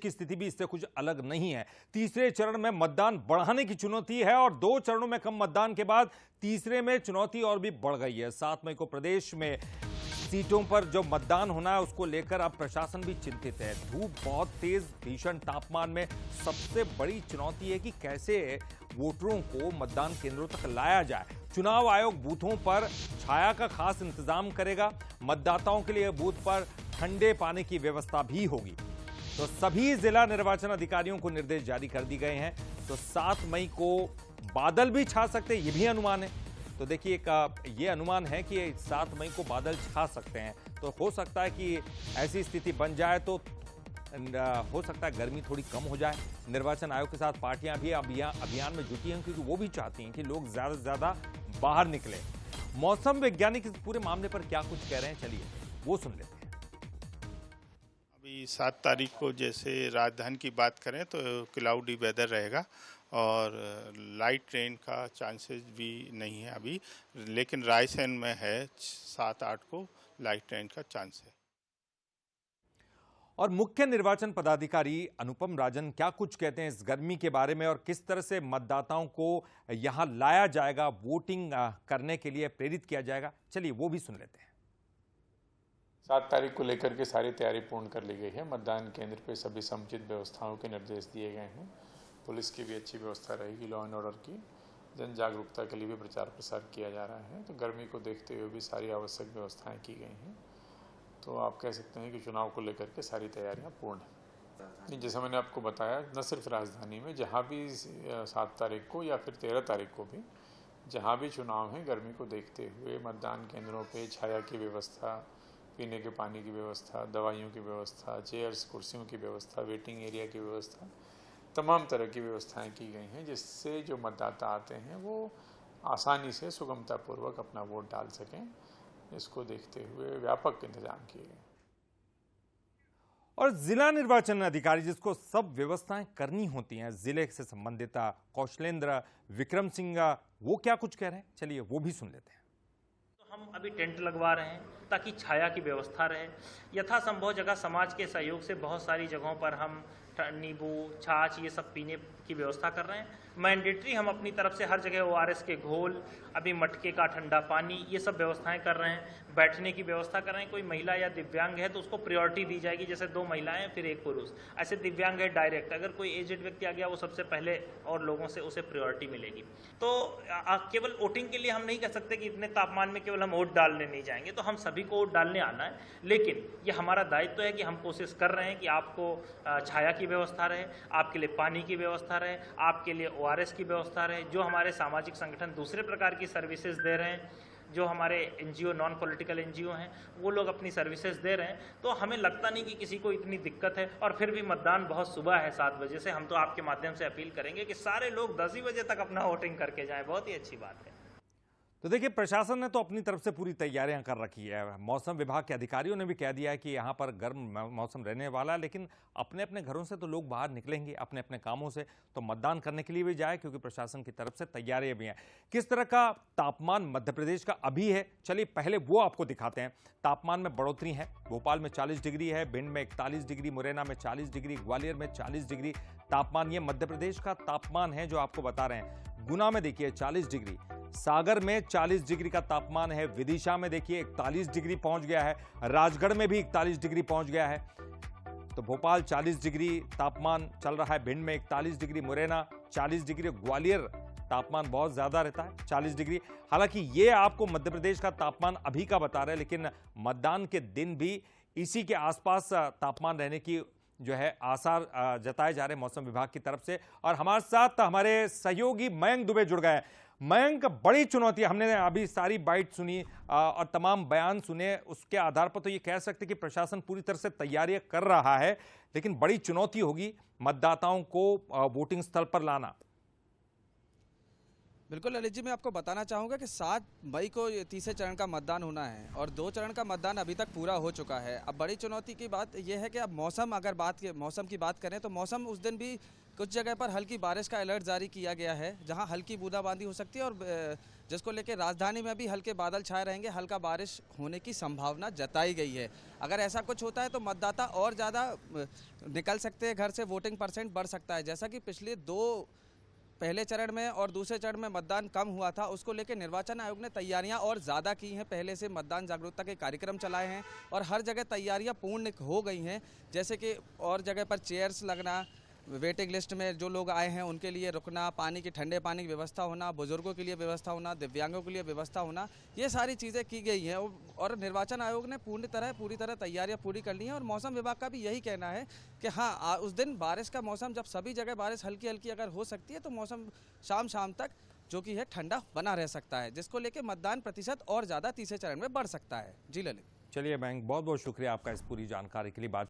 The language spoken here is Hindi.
की स्थिति भी इससे कुछ अलग नहीं है। तीसरे चरण में मतदान बढ़ाने की चुनौती है और 2 चरणों में कम मतदान के बाद तीसरे में चुनौती और भी बढ़ गई है। 7 मई को प्रदेश में सीटों पर जो मतदान होना है उसको लेकर अब प्रशासन भी चिंतित है। धूप बहुत तेज, भीषण तापमान में सबसे बड़ी चुनौती है कि कैसे वोटरों को मतदान केंद्रों तक लाया जाए। चुनाव आयोग बूथों पर छाया का खास इंतजाम करेगा। मतदाताओं के लिए बूथ पर ठंडे पानी की व्यवस्था भी होगी। तो सभी जिला निर्वाचन अधिकारियों को निर्देश जारी कर दिए गए हैं। तो 7 मई को बादल भी छा सकते हैं, ये भी अनुमान है। तो देखिए, ये अनुमान है कि 7 मई को बादल छा सकते हैं। तो हो सकता है कि ऐसी स्थिति बन जाए तो हो सकता है गर्मी थोड़ी कम हो जाए। निर्वाचन आयोग के साथ पार्टियां भी अभियान में जुटी हैं, क्योंकि वो भी चाहती हैं कि लोग ज्यादा से ज्यादा बाहर निकले। मौसम वैज्ञानिक इस पूरे मामले पर क्या कुछ कह रहे हैं, चलिए वो सुन लेते हैं। अभी 7 तारीख को जैसे राजधानी की बात करें तो क्लाउडी वेदर रहेगा और लाइट रेन का चांसेस भी नहीं है अभी, लेकिन रायसेन में है 7-8 को लाइट रेन का चांस है। और मुख्य निर्वाचन पदाधिकारी अनुपम राजन क्या कुछ कहते हैं इस गर्मी के बारे में और किस तरह से मतदाताओं को यहां लाया जाएगा, वोटिंग करने के लिए प्रेरित किया जाएगा, चलिए वो भी सुन लेते हैं। 7 तारीख को लेकर के सारी तैयारी पूर्ण कर ली गई है। मतदान केंद्र पे सभी समुचित व्यवस्थाओं के निर्देश दिए गए हैं। पुलिस की भी अच्छी व्यवस्था रहेगी, लॉ एंड ऑर्डर की। जन जागरूकता के लिए भी प्रचार प्रसार किया जा रहा है। तो गर्मी को देखते हुए भी सारी आवश्यक व्यवस्थाएं की गई हैं। तो आप कह सकते हैं कि चुनाव को लेकर के सारी तैयारियां पूर्ण हैं। जैसा मैंने आपको बताया, न सिर्फ राजधानी में, जहाँ भी 7 तारीख को या फिर 13 तारीख को भी जहाँ भी चुनाव है, गर्मी को देखते हुए मतदान केंद्रों पे छाया की व्यवस्था, पीने के पानी की व्यवस्था, दवाइयों की व्यवस्था, चेयर्स कुर्सियों की व्यवस्था, वेटिंग एरिया की व्यवस्था, तमाम तरह की व्यवस्थाएं की गई हैं, जिससे जो मतदाता आते हैं वो आसानी से सुगमतापूर्वक अपना वोट डाल सकें। इसको देखते हुए व्यापक इंतजाम किए गए। और जिला निर्वाचन अधिकारी जिसको सब व्यवस्थाएं करनी होती हैं, जिले से संबंधित कौशलेंद्र विक्रम सिंह, वो क्या कुछ कह रहे हैं, चलिए वो भी सुन लेते हैं। हम अभी टेंट लगवा रहे हैं ताकि छाया की व्यवस्था रहे। यथासंभव जगह समाज के सहयोग से बहुत सारी जगहों पर हम नींबू, छाछ, ये सब पीने की व्यवस्था कर रहे हैं। मैंडेटरी हम अपनी तरफ से हर जगह ORS के घोल, अभी मटके का ठंडा पानी, ये सब व्यवस्थाएं कर रहे हैं। बैठने की व्यवस्था कर रहे हैं। कोई महिला या दिव्यांग है तो उसको प्रायोरिटी दी जाएगी, जैसे 2 महिलाएं फिर 1 पुरुष। ऐसे दिव्यांग है डायरेक्ट, अगर कोई एजेड व्यक्ति आ गया वो सबसे पहले और लोगों से उसे प्रायोरिटी मिलेगी। तो केवल वोटिंग के लिए हम नहीं कह सकते कि इतने तापमान में केवल हम वोट डालने नहीं जाएंगे। तो हम सभी को वोट डालने आना है, लेकिन ये हमारा दायित्व है कि हम कोशिश कर रहे हैं कि आपको छाया की व्यवस्था रहे, आपके लिए पानी की व्यवस्था रहे, आपके लिए ORS की व्यवस्था रहे। जो हमारे सामाजिक संगठन दूसरे प्रकार की सर्विसेज दे रहे हैं, जो हमारे NGO, नॉन पॉलिटिकल NGO हैं, वो लोग अपनी सर्विसेज दे रहे हैं। तो हमें लगता नहीं कि किसी को इतनी दिक्कत है। और फिर भी मतदान बहुत सुबह है 7 बजे से। हम तो आपके माध्यम से अपील करेंगे कि सारे लोग 10 ही बजे तक अपना वोटिंग करके जाएं। बहुत ही अच्छी बात है। तो देखिए, प्रशासन ने तो अपनी तरफ से पूरी तैयारियां कर रखी है। मौसम विभाग के अधिकारियों ने भी कह दिया है कि यहां पर गर्म मौसम रहने वाला है, लेकिन अपने अपने घरों से तो लोग बाहर निकलेंगे अपने अपने कामों से, तो मतदान करने के लिए भी जाए, क्योंकि प्रशासन की तरफ से तैयारियां भी हैं। किस तरह का तापमान मध्य प्रदेश का अभी है, चलिए पहले वो आपको दिखाते हैं। तापमान में बढ़ोतरी है। भोपाल में 40 डिग्री है, भिंड में 41 डिग्री, मुरैना में 40 डिग्री, ग्वालियर में 40 डिग्री तापमान। ये मध्य प्रदेश का तापमान है जो आपको बता रहे हैं। गुना में देखिए 40 डिग्री, सागर में 40 डिग्री का तापमान है, विदिशा में देखिए 41 डिग्री पहुंच गया है, राजगढ़ में भी 41 डिग्री पहुंच गया है। तो भोपाल 40 डिग्री तापमान चल रहा है, भिंड में 41 डिग्री, मुरैना 40 डिग्री, ग्वालियर तापमान बहुत ज्यादा रहता है 40 डिग्री। हालांकि ये आपको मध्य प्रदेश का तापमान अभी का बता रहे हैं, लेकिन मतदान के दिन भी इसी के आसपास तापमान रहने की जो है आसार जताए जा रहे हैं मौसम विभाग की तरफ से। और हमारे साथ हमारे सहयोगी मयंक दुबे जुड़ गए। मयंक, बड़ी चुनौती, हमने अभी सारी बाइट सुनी और तमाम बयान सुने, उसके आधार पर तो ये कह सकते कि प्रशासन पूरी तरह से तैयारियां कर रहा है, लेकिन बड़ी चुनौती होगी मतदाताओं को वोटिंग स्थल पर लाना। बिल्कुल ललित जी, मैं आपको बताना चाहूँगा कि 7 मई को ये तीसरे चरण का मतदान होना है और 2 चरण का मतदान अभी तक पूरा हो चुका है। अब बड़ी चुनौती की बात यह है कि अब मौसम की बात करें तो मौसम उस दिन भी कुछ जगह पर हल्की बारिश का अलर्ट जारी किया गया है, जहां हल्की बूंदाबांदी हो सकती है और जिसको लेकर राजधानी में भी हल्के बादल छाए रहेंगे, हल्का बारिश होने की संभावना जताई गई है। अगर ऐसा कुछ होता है तो मतदाता और ज़्यादा निकल सकते हैं घर से, वोटिंग परसेंट बढ़ सकता है। जैसा कि पिछले 2 पहले चरण में और दूसरे चरण में मतदान कम हुआ था, उसको लेकर निर्वाचन आयोग ने तैयारियां और ज़्यादा की हैं। पहले से मतदान जागरूकता के कार्यक्रम चलाए हैं और हर जगह तैयारियां पूर्ण हो गई हैं। जैसे कि और जगह पर चेयर्स लगना, वेटिंग लिस्ट में जो लोग आए हैं उनके लिए रुकना, पानी की ठंडे पानी की व्यवस्था होना, बुजुर्गों के लिए व्यवस्था होना, दिव्यांगों के लिए व्यवस्था होना, ये सारी चीज़ें की गई हैं और निर्वाचन आयोग ने पूरी तरह तैयारियां पूरी कर ली हैं। और मौसम विभाग का भी यही कहना है कि हाँ, उस दिन बारिश का मौसम, जब सभी जगह बारिश हल्की हल्की अगर हो सकती है तो मौसम शाम तक जो कि है ठंडा बना रह सकता है, जिसको लेकर मतदान प्रतिशत और ज़्यादा तीसरे चरण में बढ़ सकता है। जी ललित। चलिए बैंक, बहुत बहुत शुक्रिया आपका इस पूरी जानकारी के लिए। बात